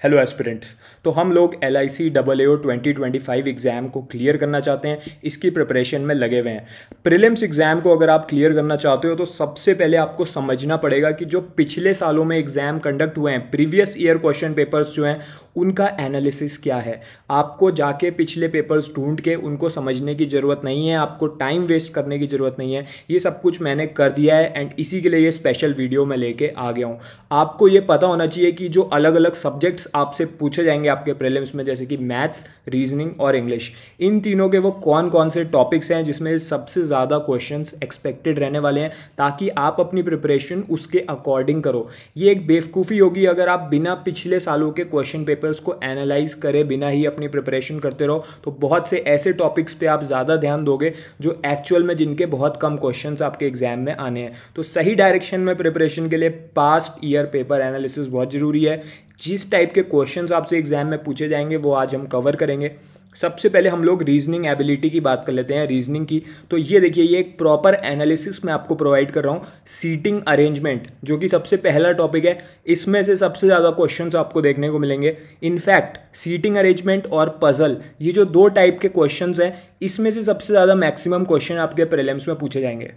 Hello aspirants. तो हम लोग LIC AAO 2025 एग्ज़ाम को क्लियर करना चाहते हैं, इसकी प्रिपरेशन में लगे हुए हैं। प्रीलिम्स एग्ज़ाम को अगर आप क्लियर करना चाहते हो तो सबसे पहले आपको समझना पड़ेगा कि जो पिछले सालों में एग्ज़ाम कंडक्ट हुए हैं, प्रीवियस ईयर क्वेश्चन पेपर्स जो हैं उनका एनालिसिस क्या है। आपको जाके पिछले पेपर्स ढूंढ के उनको समझने की ज़रूरत नहीं है, आपको टाइम वेस्ट करने की ज़रूरत नहीं है। ये सब कुछ मैंने कर दिया है एंड इसी के लिए ये स्पेशल वीडियो मैं लेके आ गया हूँ। आपको ये पता होना चाहिए कि जो अलग अलग सब्जेक्ट्स आपसे पूछे जाएंगे आपके प्रीलिम्स में, जैसे कि मैथ्स, रीजनिंग और इंग्लिश, इन तीनों के वो कौन कौन से टॉपिक्स हैं जिसमें सबसे ज़्यादा क्वेश्चंस एक्सपेक्टेड रहने वाले हैं, ताकि आप अपनी प्रिपरेशन उसके अकॉर्डिंग करो। ये एक बेवकूफ़ी होगी अगर आप बिना पिछले सालों के क्वेश्चन पेपर्स को एनालाइज करे बिना ही अपनी प्रिपरेशन करते रहो। तो बहुत से ऐसे टॉपिक्स पे आप ज़्यादा ध्यान दोगे जो एक्चुअल में जिनके बहुत कम क्वेश्चंस आपके एग्जाम में आने हैं। तो सही डायरेक्शन में प्रिपरेशन के लिए पास्ट ईयर पेपर एनालिसिस बहुत ज़रूरी है। जिस टाइप के क्वेश्चंस आपसे एग्जाम में पूछे जाएंगे वो आज हम कवर करेंगे। सबसे पहले हम लोग रीजनिंग एबिलिटी की बात कर लेते हैं, रीजनिंग की। तो ये देखिए, ये एक प्रॉपर एनालिसिस मैं आपको प्रोवाइड कर रहा हूँ। सीटिंग अरेंजमेंट जो कि सबसे पहला टॉपिक है, इसमें से सबसे ज़्यादा क्वेश्चंस आपको देखने को मिलेंगे। इनफैक्ट सीटिंग अरेंजमेंट और पजल, ये जो दो टाइप के क्वेश्चंस हैं, इसमें से सबसे ज़्यादा मैक्सिमम क्वेश्चन आपके प्रीलिम्स में पूछे जाएंगे।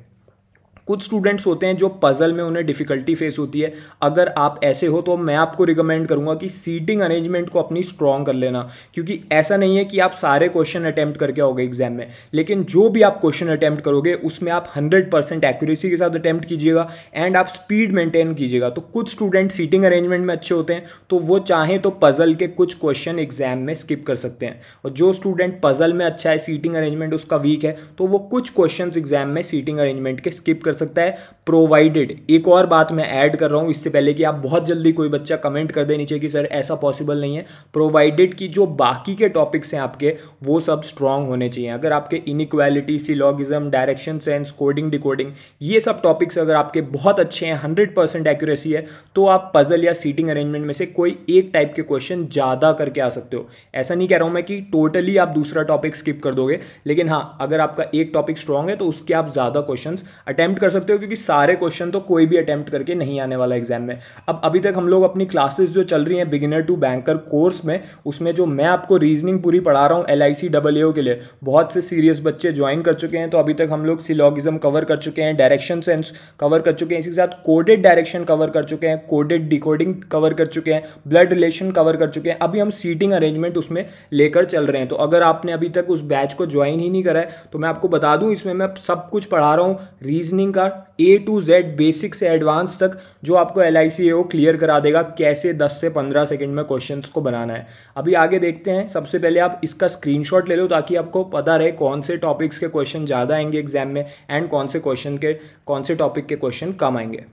कुछ स्टूडेंट्स होते हैं जो पजल में उन्हें डिफ़िकल्टी फेस होती है। अगर आप ऐसे हो तो मैं आपको रिकमेंड करूंगा कि सीटिंग अरेंजमेंट को अपनी स्ट्रॉन्ग कर लेना, क्योंकि ऐसा नहीं है कि आप सारे क्वेश्चन अटैम्प्ट करके आओगे एग्जाम में, लेकिन जो भी आप क्वेश्चन अटैम्प्ट करोगे उसमें आप 100% एक्यूरेसी के साथ अटैम्प्ट कीजिएगा एंड आप स्पीड मेंटेन कीजिएगा। तो कुछ स्टूडेंट सीटिंग अरेंजमेंट में अच्छे होते हैं तो वो चाहें तो पजल के कुछ क्वेश्चन एग्जाम में स्किप कर सकते हैं, और जो स्टूडेंट पजल में अच्छा है, सीटिंग अरेंजमेंट उसका वीक है, तो वो कुछ क्वेश्चन एग्जाम में सीटिंग अरेंजमेंट के स्किप कर सकता है, प्रोवाइडेड। एक और बात मैं ऐड कर रहा हूं इससे पहले कि आप बहुत जल्दी कोई बच्चा कमेंट कर दे नीचे कि सर ऐसा पॉसिबल नहीं है, प्रोवाइडेड कि जो बाकी के टॉपिक्स हैं आपके वो सब स्ट्रांग होने चाहिए। अगर आपके inequality, syllogism, direction sense, coding, decoding, ये सब टॉपिक्स अगर आपके बहुत अच्छे हैं, 100% एक्यूरेसी है, तो आप पजल या सीटिंग अरेंजमेंट में से कोई एक टाइप के क्वेश्चन ज़्यादा करके आ सकते हो। ऐसा नहीं कह रहा हूं मैं कि टोटली आप दूसरा टॉपिक स्किप कर दोगे, लेकिन हाँ, अगर आपका एक टॉपिक स्ट्रांग है तो उसके आप ज़्यादा क्वेश्चन अटेम्प्ट कर सकते हो, क्योंकि सारे क्वेश्चन तो कोई भी अटेम्प्ट करके नहीं आने वाला एग्जाम में। अब अभी तक हम लोग अपनी क्लासेस जो चल रही हैं बिगिनर टू बैंकर कोर्स में, उसमें जो मैं आपको रीजनिंग पूरी पढ़ा रहा हूँ LIC AAO के लिए, बहुत से सीरियस बच्चे ज्वाइन कर चुके हैं। तो अभी तक हम लोग सिलॉगिज्म कवर कर चुके हैं, डायरेक्शन सेंस कवर कर चुके हैं, इसी के साथ कोडेड डायरेक्शन कवर कर चुके हैं, कोडेड डिकोडिंग कवर कर चुके हैं, ब्लड रिलेशन कवर कर चुके हैं। अभी हम सीटिंग अरेंजमेंट उसमें लेकर चल रहे हैं। तो अगर आपने अभी तक उस बैच को ज्वाइन ही नहीं करा है तो मैं आपको बता दूं, इसमें मैं सब कुछ पढ़ा रहा हूँ, रीजनिंग का A to Z, बेसिक से एडवांस तक, जो आपको LIC AAO क्लियर करा देगा कैसे 10 से 15 सेकंड में क्वेश्चंस को बनाना है। अभी आगे देखते हैं। सबसे पहले आप इसका स्क्रीनशॉट ले लो ताकि आपको पता रहे कौन से टॉपिक्स के क्वेश्चन ज़्यादा आएंगे एग्जाम में एंड कौन से टॉपिक के क्वेश्चन कम आएंगे।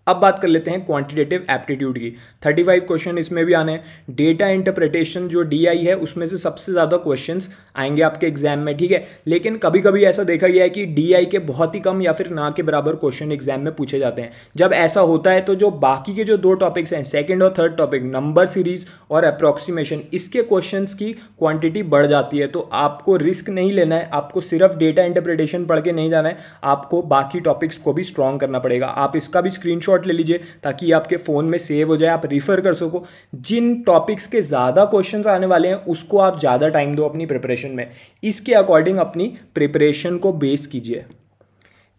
अब बात कर लेते हैं क्वांटिटेटिव एप्टीट्यूड की। 35 क्वेश्चन इसमें भी आने हैं। डेटा इंटरप्रिटेशन जो DI है उसमें से सबसे ज़्यादा क्वेश्चंस आएंगे आपके एग्जाम में, ठीक है। लेकिन कभी कभी ऐसा देखा गया है कि DI के बहुत ही कम या फिर ना के बराबर क्वेश्चन एग्जाम में पूछे जाते हैं। जब ऐसा होता है तो जो बाकी के जो दो टॉपिक्स हैं, सेकेंड और थर्ड टॉपिक, नंबर सीरीज और अप्रॉक्सीमेशन, इसके क्वेश्चन की क्वान्टिटी बढ़ जाती है। तो आपको रिस्क नहीं लेना है, आपको सिर्फ डेटा इंटरप्रिटेशन पढ़ के नहीं जाना है, आपको बाकी टॉपिक्स को भी स्ट्रॉन्ग करना पड़ेगा। आप इसका भी स्क्रीनशॉट ले लीजिए ताकि आपके फोन में सेव हो जाए, आप रिफर कर सको। जिन टॉपिक्स के ज्यादा क्वेश्चंस आने वाले हैं उसको आप ज्यादा टाइम दो अपनी प्रिपरेशन में, इसके अकॉर्डिंग अपनी प्रिपरेशन को बेस कीजिए।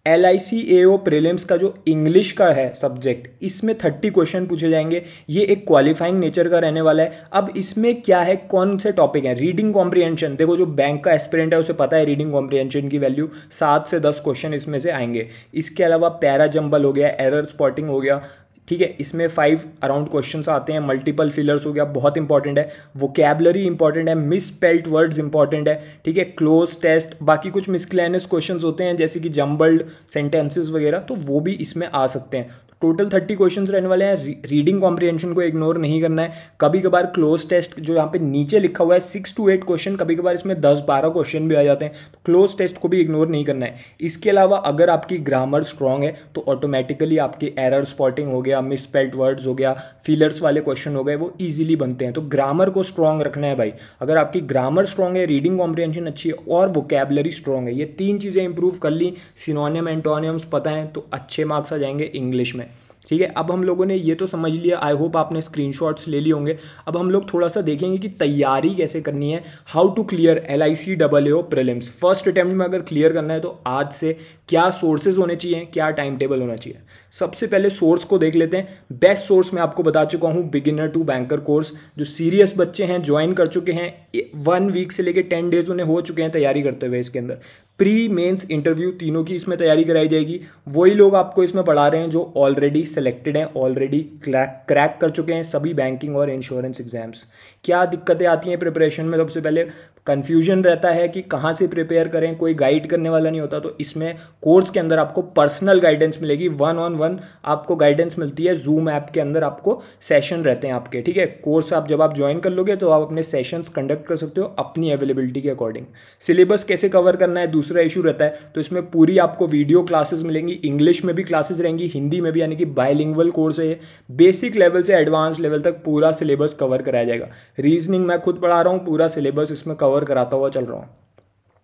LIC AAO प्रीलिम्स का जो इंग्लिश का है सब्जेक्ट, इसमें 30 क्वेश्चन पूछे जाएंगे। ये एक क्वालिफाइंग नेचर का रहने वाला है। अब इसमें क्या है, कौन से टॉपिक हैं? Reading comprehension. देखो, जो बैंक का एस्पिरेंट है उसे पता है रीडिंग कॉम्प्रिहेंशन की वैल्यू 7 से 10 क्वेश्चन इसमें से आएंगे। इसके अलावा पैरा जंबल हो गया, एरर स्पॉटिंग हो गया, ठीक है, इसमें 5 अराउंड क्वेश्चंस आते हैं। मल्टीपल फिलर्स हो गया, बहुत इंपॉर्टेंट है। वोकैबुलरी इंपॉर्टेंट है, मिस स्पेल्ड वर्ड्स इंपॉर्टेंट है, ठीक है। क्लोज टेस्ट, बाकी कुछ मिसक्लेनियस क्वेश्चंस होते हैं जैसे कि जंबल्ड सेंटेंसेस वगैरह, तो वो भी इसमें आ सकते हैं। टोटल 30 क्वेश्चंस रहने वाले हैं। रीडिंग कॉम्प्रिहेंशन को इग्नोर नहीं करना है। कभी कभार क्लोज टेस्ट जो यहाँ पे नीचे लिखा हुआ है 6 to 8 क्वेश्चन, कभी कभार इसमें 10-12 क्वेश्चन भी आ जाते हैं, तो क्लोज टेस्ट को भी इग्नोर नहीं करना है। इसके अलावा अगर आपकी ग्रामर स्ट्रांग है तो ऑटोमेटिकली आपकी एरर स्पॉटिंग हो गया, मिसस्पेल्ड वर्ड्स हो गया, फिलर्स वाले क्वेश्चन हो गए, वो ईजिली बनते हैं। तो ग्रामर को स्ट्रांग रखना है भाई। अगर आपकी ग्रामर स्ट्रांग है, रीडिंग कॉम्प्रिहेंशन अच्छी है और वोकैबुलरी स्ट्रांग है, ये 3 चीज़ें इंप्रूव कर ली, सिनोनिम एंटोनिम्स पता है, तो अच्छे मार्क्स आ जाएंगे इंग्लिश में। ठीक है, अब हम लोगों ने ये तो समझ लिया, आई होप आपने स्क्रीनशॉट्स ले लिए होंगे। अब हम लोग थोड़ा सा देखेंगे कि तैयारी कैसे करनी है, how to clear LIC AAO prelims. First attempt में अगर क्लियर करना है तो आज से क्या सोर्सेज होने चाहिए, क्या टाइम टेबल होना चाहिए। सबसे पहले सोर्स को देख लेते हैं। बेस्ट सोर्स मैं आपको बता चुका हूँ, बिगिनर टू बैंकर कोर्स। जो सीरियस बच्चे हैं, ज्वाइन कर चुके हैं, 1 वीक से लेकर 10 डेज उन्हें हो चुके हैं तैयारी करते हुए। इसके अंदर प्री मेंस इंटरव्यू तीनों की इसमें तैयारी कराई जाएगी। वही लोग आपको इसमें पढ़ा रहे हैं जो ऑलरेडी सेलेक्टेड हैं, ऑलरेडी क्रैक कर चुके हैं सभी बैंकिंग और इंश्योरेंस एग्जाम्स। क्या दिक्कतें आती हैं प्रिपरेशन में? सबसे पहले कन्फ्यूजन रहता है कि कहाँ से प्रिपेयर करें, कोई गाइड करने वाला नहीं होता। तो इसमें कोर्स के अंदर आपको पर्सनल गाइडेंस मिलेगी, 1-on-1 आपको गाइडेंस मिलती है। जूम ऐप के अंदर आपको सेशन रहते हैं आपके, ठीक है। कोर्स जब आप ज्वाइन कर लोगे तो आप अपने सेशंस कंडक्ट कर सकते हो अपनी अवेलेबिलिटी के अकॉर्डिंग। सिलेबस कैसे कवर करना है, दूसरा इशू रहता है। तो इसमें पूरी आपको वीडियो क्लासेस मिलेंगी, इंग्लिश में भी क्लासेस रहेंगी, हिंदी में भी, यानी कि बायलिंगुअल कोर्स है। बेसिक लेवल से एडवांस लेवल तक पूरा सिलेबस कवर कराया जाएगा। रीजनिंग मैं खुद पढ़ा रहा हूँ, पूरा सिलेबस इसमें कवर कराता हुआ चल रहा हूँ।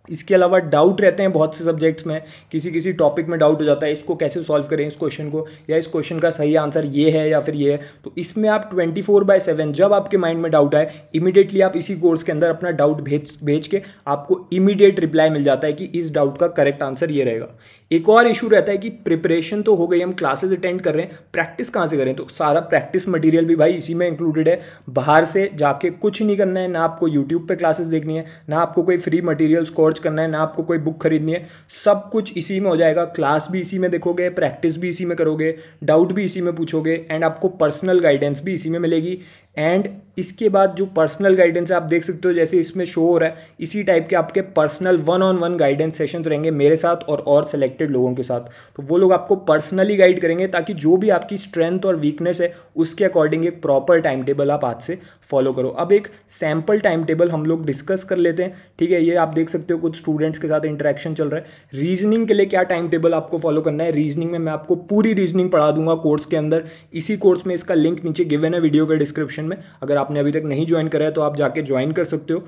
इसके अलावा डाउट रहते हैं बहुत से सब्जेक्ट्स में, किसी टॉपिक में डाउट हो जाता है, इसको कैसे सॉल्व करें इस क्वेश्चन को, या इस क्वेश्चन का सही आंसर ये है या फिर ये है। तो इसमें आप 24/7 जब आपके माइंड में डाउट आए, इमीडिएटली आप इसी कोर्स के अंदर अपना डाउट भेज के आपको इमीडिएट रिप्लाई मिल जाता है कि इस डाउट का करेक्ट आंसर ये रहेगा। एक और इशू रहता है कि प्रिपरेशन तो हो गई, हम क्लासेस अटेंड कर रहे हैं, प्रैक्टिस कहाँ से करें? तो सारा प्रैक्टिस मटेरियल भी भाई इसी में इंक्लूडेड है। बाहर से जाके कुछ नहीं करना है, ना आपको यूट्यूब पे क्लासेस देखनी है, ना आपको कोई फ्री मटेरियल स्कोर्च करना है, ना आपको कोई बुक खरीदनी है। सब कुछ इसी में हो जाएगा। क्लास भी इसी में देखोगे, प्रैक्टिस भी इसी में करोगे, डाउट भी इसी में पूछोगे, एंड आपको पर्सनल गाइडेंस भी इसी में मिलेगी। एंड इसके बाद जो पर्सनल गाइडेंस है आप देख सकते हो, जैसे इसमें शो हो रहा है, इसी टाइप के आपके पर्सनल 1-on-1 गाइडेंस सेशंस रहेंगे मेरे साथ और सेलेक्टेड लोगों के साथ। तो वो लोग आपको पर्सनली गाइड करेंगे ताकि जो भी आपकी स्ट्रेंथ और वीकनेस है उसके अकॉर्डिंग एक प्रॉपर टाइम टेबल आप आज से फॉलो करो। अब एक सैम्पल टाइम टेबल हम लोग डिस्कस कर लेते हैं, ठीक है। ये आप देख सकते हो कुछ स्टूडेंट्स के साथ इंटरेक्शन चल रहा है। रीजनिंग के लिए क्या टाइम टेबल आपको फॉलो करना है, रीजनिंग में मैं आपको पूरी रीजनिंग पढ़ा दूंगा कोर्स के अंदर। इसी कोर्स में इसका लिंक नीचे गिवन है वीडियो के डिस्क्रिप्शन में, अगर आपने अभी तक नहीं ज्वाइन करा है तो आप जाके ज्वाइन कर सकते हो।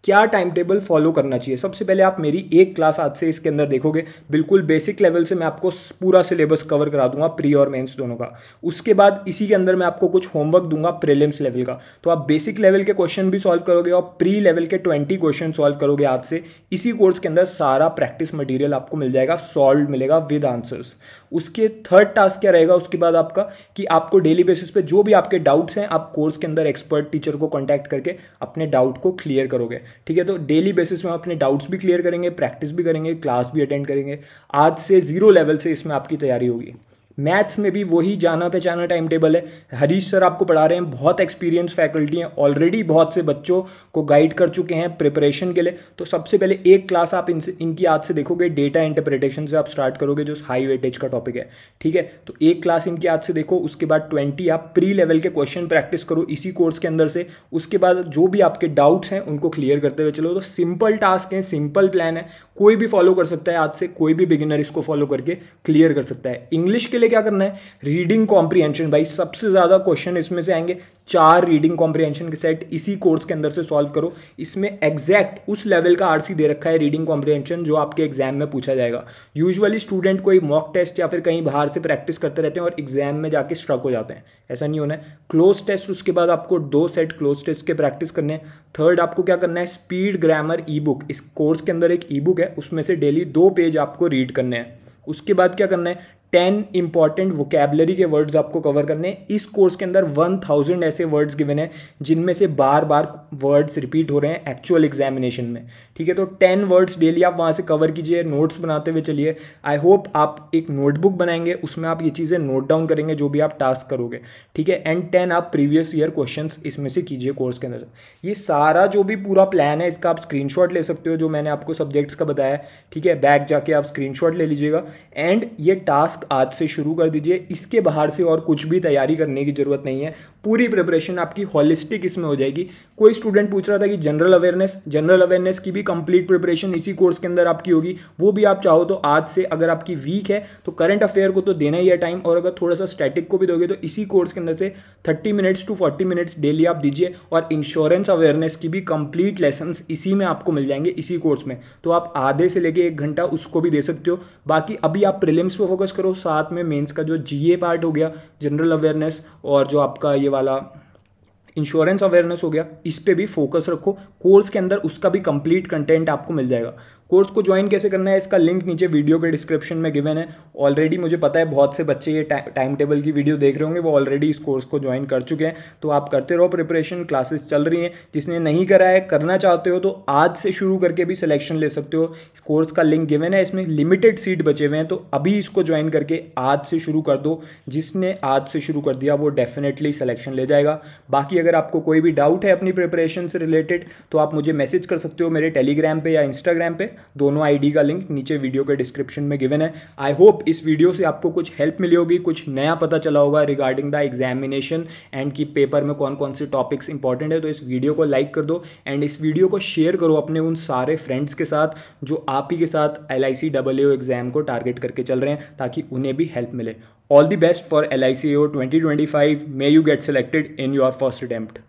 क्या टाइम टेबल फॉलो करना चाहिए? सबसे पहले आप मेरी एक क्लास आज से इसके अंदर देखोगे, बिल्कुल बेसिक लेवल से मैं आपको पूरा सिलेबस कवर करा दूंगा, प्री और मेंस दोनों का। उसके बाद इसी के अंदर मैं आपको कुछ होमवर्क दूंगा प्रीलिम्स लेवल का, तो आप बेसिक लेवल के क्वेश्चन भी सॉल्व करोगे और प्री लेवल के 20 क्वेश्चन सॉल्व करोगे आज से। इसी कोर्स के अंदर सारा प्रैक्टिस मटीरियल आपको मिल जाएगा, सॉल्व मिलेगा विद आंसर्स। उसके थर्ड टास्क क्या रहेगा उसके बाद आपका, कि आपको डेली बेसिस पे जो भी आपके डाउट्स हैं आप कोर्स के अंदर एक्सपर्ट टीचर को कॉन्टैक्ट करके अपने डाउट को क्लियर करोगे, ठीक है। तो डेली बेसिस में अपने डाउट्स भी क्लियर करेंगे, प्रैक्टिस भी करेंगे, क्लास भी अटेंड करेंगे। आज से 0 लेवल से इसमें आपकी तैयारी होगी। मैथ्स में भी वही जाना पहचाना टाइम टेबल है। हरीश सर आपको पढ़ा रहे हैं, बहुत एक्सपीरियंस फैकल्टी हैं, ऑलरेडी बहुत से बच्चों को गाइड कर चुके हैं प्रिपरेशन के लिए। तो सबसे पहले एक क्लास आप इनकी आज से देखोगे, डेटा इंटरप्रिटेशन से आप स्टार्ट करोगे जो हाई वेटेज का टॉपिक है, ठीक है। तो एक क्लास इनकी आज से देखो, उसके बाद 20 आप प्री लेवल के क्वेश्चन प्रैक्टिस करो इसी कोर्स के अंदर से। उसके बाद जो भी आपके डाउट्स हैं उनको क्लियर करते हुए चलो। तो सिंपल टास्क है, सिंपल प्लान है, कोई भी फॉलो कर सकता है। आज से कोई भी बिगिनर इसको फॉलो करके क्लियर कर सकता है। इंग्लिश के लिए क्या करना है, रीडिंग कॉम्प्रिहेंशन, भाई सबसे ज्यादा क्वेश्चन इसमें से आएंगे। 4 रीडिंग कॉम्प्रिहेंशन के सेट इसी कोर्स के अंदर से सॉल्व करो। इसमें एग्जैक्ट उस लेवल का आरसी दे रखा है रीडिंग कॉम्प्रिहेंशन जो आपके एग्जाम में पूछा जाएगा। यूजुअली स्टूडेंट कोई मॉक टेस्ट या फिर कहीं बाहर से प्रैक्टिस करते रहते हैं और एग्जाम में जाके स्ट्रक हो जाते हैं, ऐसा नहीं होना है। क्लोज टेस्ट, उसके बाद आपको 2 सेट क्लोज टेस्ट के प्रैक्टिस करने हैं। थर्ड आपको क्या करना है, स्पीड ग्रामर ई बुक, इस कोर्स के अंदर एक ई बुक है, उसमें से डेली 2 पेज आपको रीड करने हैं। उसके बाद क्या करना है, 10 इंपॉर्टेंट वोकैबुलरी के वर्ड्स आपको कवर करने हैं। इस कोर्स के अंदर 1000 ऐसे वर्ड्स गिवन हैं जिनमें से बार बार वर्ड्स रिपीट हो रहे हैं एक्चुअल एग्जामिनेशन में, ठीक है। तो 10 वर्ड्स डेली आप वहाँ से कवर कीजिए, नोट्स बनाते हुए चलिए। आई होप आप एक नोटबुक बनाएंगे, उसमें आप ये चीज़ें नोट डाउन करेंगे जो भी आप टास्क करोगे, ठीक है। एंड 10 आप प्रीवियस ईयर क्वेश्चंस इसमें से कीजिए कोर्स के अंदर। ये सारा जो भी पूरा प्लान है इसका आप स्क्रीनशॉट ले सकते हो, जो मैंने आपको सब्जेक्ट्स का बताया, ठीक है। बैक जाके आप स्क्रीनशॉट ले लीजिएगा एंड ये टास्क आज से शुरू कर दीजिए। इसके बाहर से और कुछ भी तैयारी करने की जरूरत नहीं है। पूरी प्रिपरेशन आपकी होलिस्टिक इसमें हो जाएगी। कोई स्टूडेंट पूछ रहा था कि जनरल अवेयरनेस की भी कंप्लीट प्रिपरेशन इसी कोर्स के अंदर आपकी होगी। वो भी आप चाहो तो आज से, अगर आपकी वीक है तो करंट अफेयर को तो देना ही है टाइम, और अगर थोड़ा सा स्टैटिक को भी दोगे तो इसी कोर्स के अंदर से 30 मिनट्स टू 40 मिनट्स डेली आप दीजिए। और इंश्योरेंस अवेयरनेस की भी कंप्लीट लेसन्स इसी में आपको मिल जाएंगे, इसी कोर्स में। तो आप आधे से लेके 1 घंटा उसको भी दे सकते हो। बाकी अभी आप प्रीलिम्स पे फोकस करो। करो, साथ में मेंस का जो जीए पार्ट हो गया, जनरल अवेयरनेस, और जो आपका ये वाला इंश्योरेंस अवेयरनेस हो गया, इस पे भी फोकस रखो। कोर्स के अंदर उसका भी कंप्लीट कंटेंट आपको मिल जाएगा। कोर्स को ज्वाइन कैसे करना है, इसका लिंक नीचे वीडियो के डिस्क्रिप्शन में गिवन है। ऑलरेडी मुझे पता है बहुत से बच्चे ये टाइम टेबल की वीडियो देख रहे होंगे, वो ऑलरेडी इस कोर्स को ज्वाइन कर चुके हैं। तो आप करते रहो प्रिपरेशन, क्लासेस चल रही हैं। जिसने नहीं करा है, करना चाहते हो तो आज से शुरू करके भी सिलेक्शन ले सकते हो। इस कोर्स का लिंक गिवन है, इसमें लिमिटेड सीट बचे हुए हैं, तो अभी इसको ज्वाइन करके आज से शुरू कर दो। जिसने आज से शुरू कर दिया वो डेफिनेटली सिलेक्शन ले जाएगा। बाकी अगर आपको कोई भी डाउट है अपनी प्रिपरेशन से रिलेटेड तो आप मुझे मैसेज कर सकते हो मेरे टेलीग्राम पे या इंस्टाग्राम पे, दोनों आईडी का लिंक नीचे वीडियो के डिस्क्रिप्शन में गिवन है। आई होप इस वीडियो से आपको कुछ हेल्प मिली होगी, कुछ नया पता चला होगा रिगार्डिंग द एग्जामिनेशन एंड कि पेपर में कौन कौन से टॉपिक्स इंपॉर्टेंट है। तो इस वीडियो को लाइक कर दो एंड इस वीडियो को शेयर करो अपने उन सारे फ्रेंड्स के साथ जो आप ही के साथ LIC AAO एग्जाम को टारगेट करके चल रहे हैं, ताकि उन्हें भी हेल्प मिले। All the best for LIC AAO 2025। May you get selected in your first attempt.